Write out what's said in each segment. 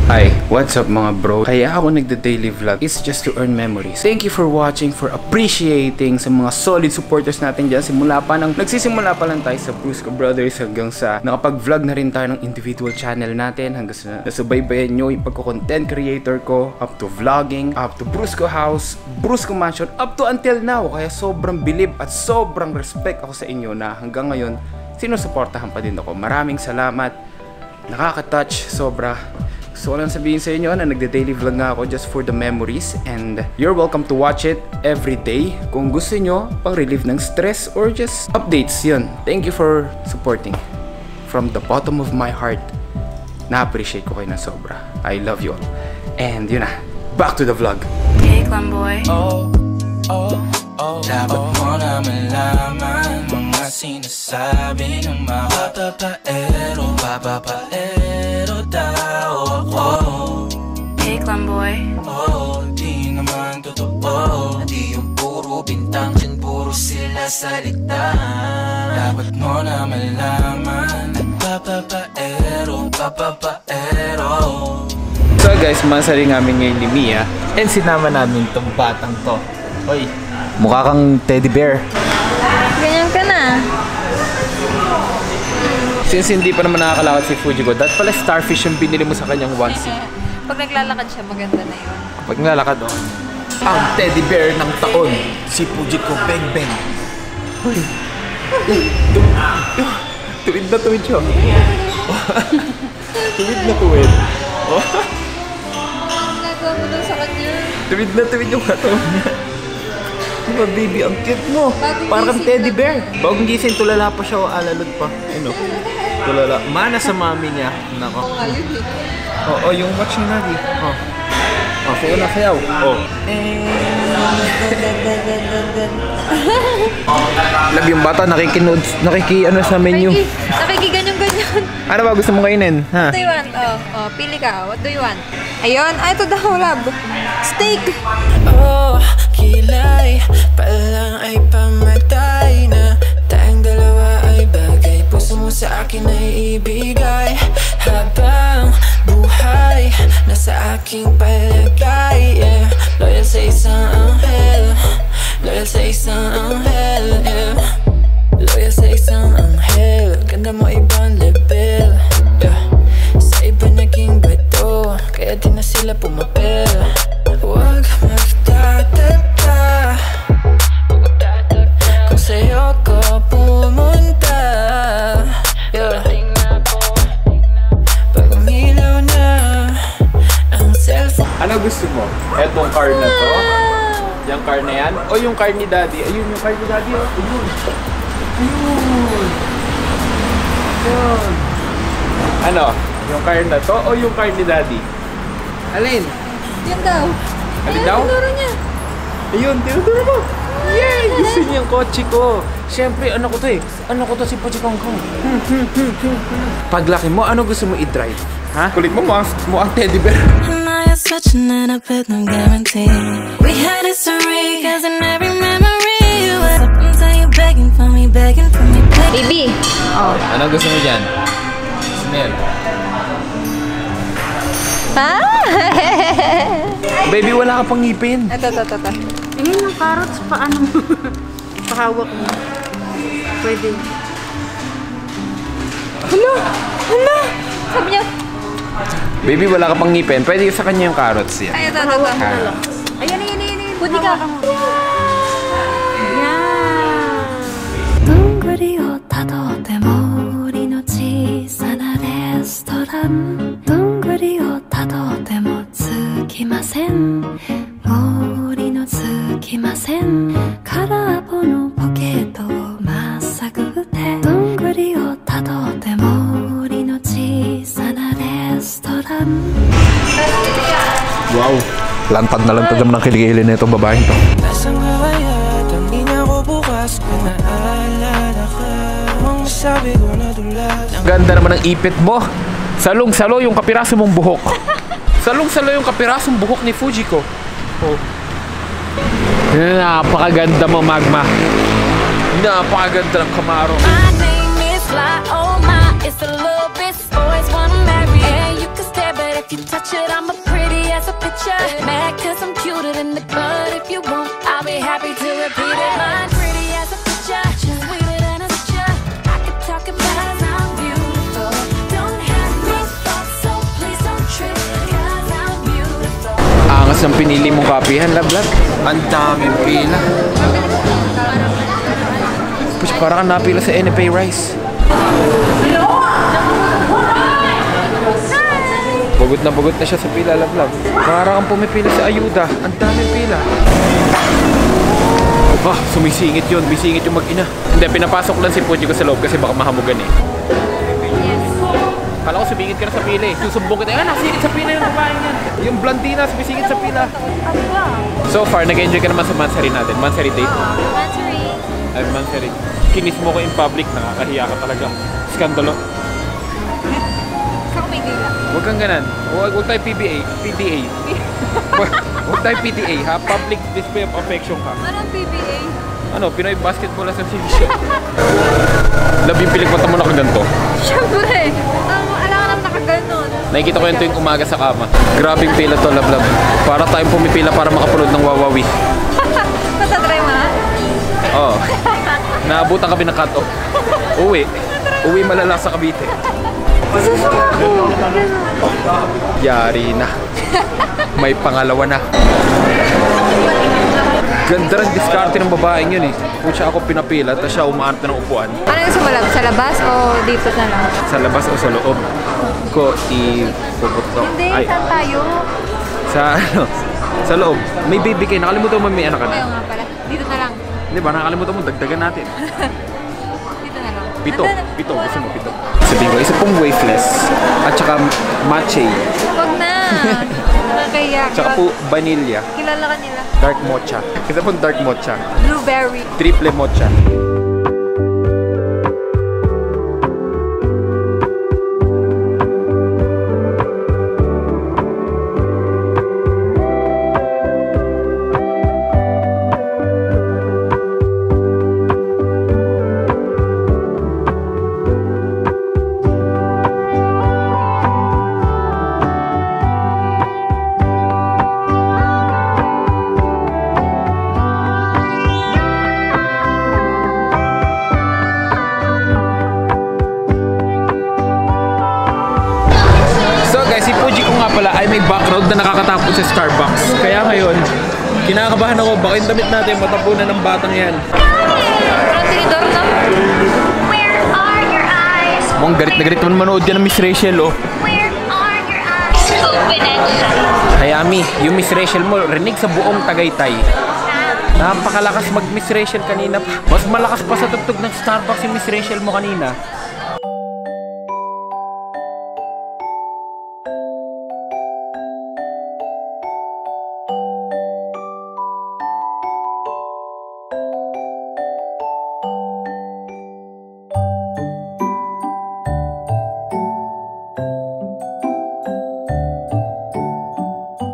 Hi, what's up mga bro? Kaya ako nagda-daily vlog is just to earn memories. Thank you for watching, for appreciating sa mga solid supporters natin dyan. Nagsisimula pa lang tayo sa Brusco Brothers hanggang sa nakapag-vlog na rin tayo ng individual channel natin, hanggang sa nasubaybayan nyo yung pagko-content creator ko, up to vlogging, up to Brusco House, Brusco Mansion, up to until now. Kaya sobrang bilib at sobrang respect ako sa inyo na hanggang ngayon sinusuportahan pa din ako. Maraming salamat. Nakaka-touch, sobra. So lang sabihin sa inyo na nagde-daily vlog nga ako just for the memories, and you're welcome to watch it every day kung gusto nyo pang relieve ng stress or just updates. Yun. Thank you for supporting from the bottom of my heart. Na-appreciate ko kayo na sobra. I love you all. And yun na, back to the vlog. Hey, Glamboy. Dapat mo na malaman mga sinasabi ng mga papapaero daw ako. Hey, Glamboy. Di naman totoo. Di yung puro bintang dyan, puro sila salita. Dapat mo na malaman papapaero. So guys, masari namin ngayon ni Mia, and sinama namin tong batang to. Hoy, mukha kang teddy bear. Ganyan ka na. Since hindi pa naman nakakalakad si Fujiko, dapat pala starfish yung binili mo sa kanyang onesie. Pag naglalakad siya, maganda na yun. Pag naglalakad, oh. Ang teddy bear ng taon, si Fujiko Beng Beng. Hoy. Tuwid na tuwid siya. Tuwid na tuwid. Oh. Ang nagawa mo doon sa kanya. Tuwid na tuwid yung katawan niya. Diba baby, ang cute mo. Parang teddy bear. Bagong gising, tulala pa siya o alalod pa. Ano? Tulala. Mana sa mami niya. Nako. Oo nga yun eh. Oo, yung watch ni Nagi. Oh. Oh, sayo na sayaw. Oh. Love yung bata, ano sa menu. Nakikiganyan-ganyan. Ano ba gusto mong kainin? Ha? What do you want? Oh, pili ka. What do you want? Ayun. Ay, ito daw, love. Steak. Kilay palang ay pamatay na. Tayong dalawa ay bagay. Puso mo sa akin ay ibigay. Habang buhay nasa aking palagay, yeah. Loyal sa isang anghel. Loyal sa isang anghel, yeah. Loyal sa isang anghel. Ganda mo ibang level, yeah. Sa iba naging bato, kaya di na sila pumapel. Huwag magtataka kung sa'yo ko pumunta, yeah. Pag umilaw na ang cellphone. Ano gusto mo? Etong car na to? Yung car na yan? O yung car ni Daddy? Ayun, yung car ni Daddy, oh. Ayun. Ayun. Ayun. Ano? Yung car na to o yung car ni Daddy? Alin? Yan daw. Alin Ayun, daw? tinuro niya. Ayun, tinuturo mo. Yay! Gusto niya yung kotse ko. Siyempre, ano ko to eh. Ano ko to si Pachikong Kong. Paglaki mo, ano gusto mo i-drive? Ha? Kulit mo ang teddy bear. Switching it up with no guarantee. We had history, cause in every memory you were up until you begging for me, begging for me. Baby. Oh. Ano gusto mo dyan? Smell. Ah! Baby, wala ka pang ngipin. Ito. Ayun yung carrots, paano mo? Pahawak mo. Pwede. Hala! Sabi niya. Baby, wala ka pang ngipin. Pwede sa kanya yung carrots yan. Ay, ito. Carrots. Ayan. Puti ka. Yan. どんぐりをたどって森の小さなレストランどんぐりをたどってもつきません森のつきません空っぽのポケットをまっさぐってどんぐりをたどって森の小さなレストラン Wow! Lantad na ng kiligili na itong babaeng to. Nasang hawaya, tangin ako bukas. Naalala ka, ang sabi ko na dulas. Ganda naman ng ipit mo. Salong-salo yung kapiraso mong buhok. Salong-salo yung kapirasong buhok ni Fujiko. Oh. Napakaganda mo, Magma. Napakaganda ng Camaro. My name is Fly, oh my, it's a little bit, always wanna marry. Yeah, you can stare, but if If you touch it, I'm as pretty as a picture. Mad cause I'm cuter than the bud. If you want, I'll be happy to repeat it. Mine pretty as a picture, sweeter than a picture. I could talk about I'm beautiful. Don't have no thoughts, so please don't trip. Cause I'm beautiful. Angas ng pinili mong kapihan, love. Ang daming pila. Push, parang kang napila sa NFA Rice. Bugot na siya sa pila, love. Parang kang pumipila sa ayuda. Ang daming pila. Sumisingit yun. Bisingit yung mag-ina. Hindi, pinapasok lang si Puji ko sa loob kasi baka mahamugan eh. Kala ko sumingit ka na sa pila eh. Susumbong kita. Nasingit sa pila yung babaeng yan. Yung blondina, sumisingit sa pila. So far, nag-enjoy ka naman sa Mansari natin. Mansari date. Mansari. Kinis mo ko in public. Nakakahiya ka talaga. Skandalo. Huwag kang ganan. Huwag tayo PDA. Huwag tayo PDA, ha? Public display of affection ka. Anong PBA? Pinoy Basketball Association. Love yung pilikmata mo na kaganto. Siyempre! Alam ka naman nakaganon. Nakikita ko yun tuwing umaga sa kama. Grabing pila to, love. Para tayong pumipila para makapulod ng wawawi. Matatry mo na? Oo. Naabutan kami ng cut-off. Uwi malala sa Cavite. Yari na. May pangalawa na. Ganda rin diskarte ng babaeng yun eh. Kung siya ako pinapila, tapos siya umaarte ng upuan. Ano yung sumalab? Sa labas o dito na lang? Sa labas o sa loob ko ipuputok. Hindi, saan tayo? Sa loob. May baby kayo. Nakalimutan mo may anak ka na. Ayaw nga pala. Dito na lang. Hindi ba? Nakalimutan mo, dagdagan natin. Dito na lang. Pito. Gusto mo pito. Sabihin ko, isa pong wafeless at saka matcha. Huwag na. Nakakaya. Tsaka po vanilla. Kilala ka nila. Dark mocha. Isa pong dark mocha. Blueberry. Triple mocha. Ay may background na nakakatapos sa Starbucks. Kaya ngayon, kinakabahan ako. Baka yung damit natin matapunan ng batang yan. Parang tinidor na. Where are your eyes? Mukhang galit na galit naman manood yan ng Miss Rachel, oh. Where are your eyes? Open and shut. Hayami, yung Miss Rachel mo, rinig sa buong Tagaytay. Napakalakas mag Miss Rachel kanina. Mas malakas pa sa tugtog ng Starbucks yung Miss Rachel mo kanina.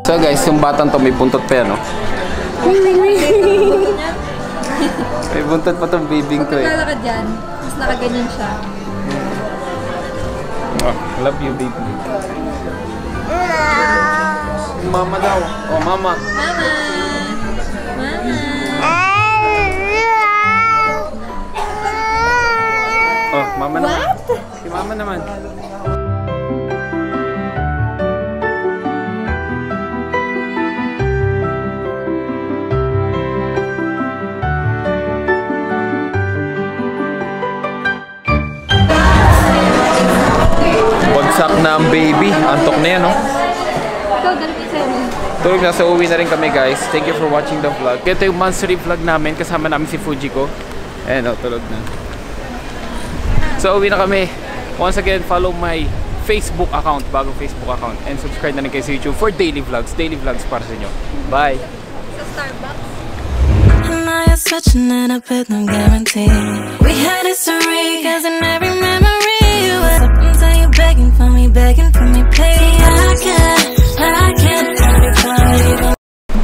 So guys, yung batang to may buntot pa yan, no? May buntot pa tong babing to eh. Lalakad yan. Mas nakaganyan siya. Oh, love you, baby. Mama daw. Oh, mama. Mama! Oh, mama naman. What? Si mama naman. Bagsak na ang baby. Antok na yan, no? Tulog na. So, uwi na rin kami, guys. Thank you for watching the vlog. Ito yung monthly vlog namin. Kasama namin si Fujiko. Ayan, oh, tulog na. So, uwi na kami. Once again, follow my Facebook account. Bagong Facebook account. And subscribe na rin kayo sa YouTube for daily vlogs. Daily vlogs para sa inyo. Bye! Sa Starbucks. I am switching it up with no guarantee. We had history, cause in every memory you were up until you begging for me, please. I can't find it.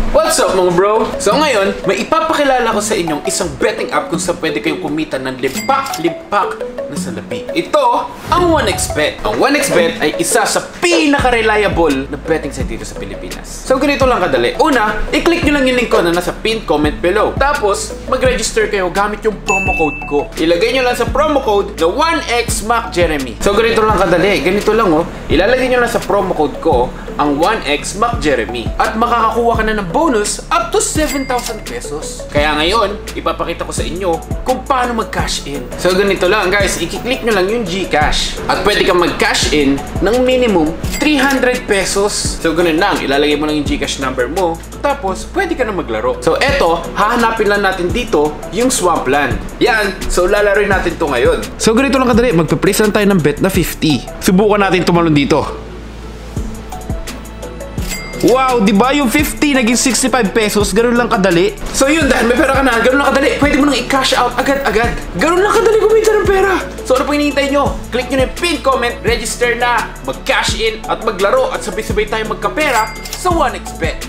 What's up, mga bro? So ngayon, may ipapakilala ko sa inyong isang betting app kung saan pwede kayong kumita ng limpak-limpak na salapi. Ito ang 1xBet. Ang 1xBet ay isa sa pinaka-reliable na betting site dito sa Pilipinas. So ganito lang kadali. Una, i-click nyo lang yung link ko na nasa pinned comment below. Tapos, mag-register kayo gamit yung promo code ko. Ilagay nyo lang sa promo code na 1xMacJeremy. So ganito lang kadali. Ganito lang oh. Ilalagay nyo lang sa promo code ko ang 1xMacJeremy. At makakakuha ka na ng bonus up to 7,000 pesos. Kaya ngayon, ipapakita ko sa inyo kung paano mag-cash in. So ganito lang guys, i-click nyo lang yung GCash. At pwede kang mag-cash in ng minimum 300 pesos. So ganun lang, ilalagay mo lang yung GCash number mo. Tapos, pwede ka na maglaro. So eto, hahanapin lang natin dito yung Swampland. Yan, so lalaroin natin to ngayon. So ganito lang kadali, magpa-place lang tayo ng bet na 50. Subukan natin tumalon dito. Wow, di ba yung 50 naging 65 pesos? Ganun lang kadali. So yun, dahil may pera ka na, ganun lang kadali. Pwede mo nang i-cash out agad-agad. Ganun lang kadali kumita ng pera. So ano po hinihintay nyo? Click nyo na yung pinned comment, register na, mag-cash in at maglaro at sabay-sabay tayo magkapera sa 1xBet.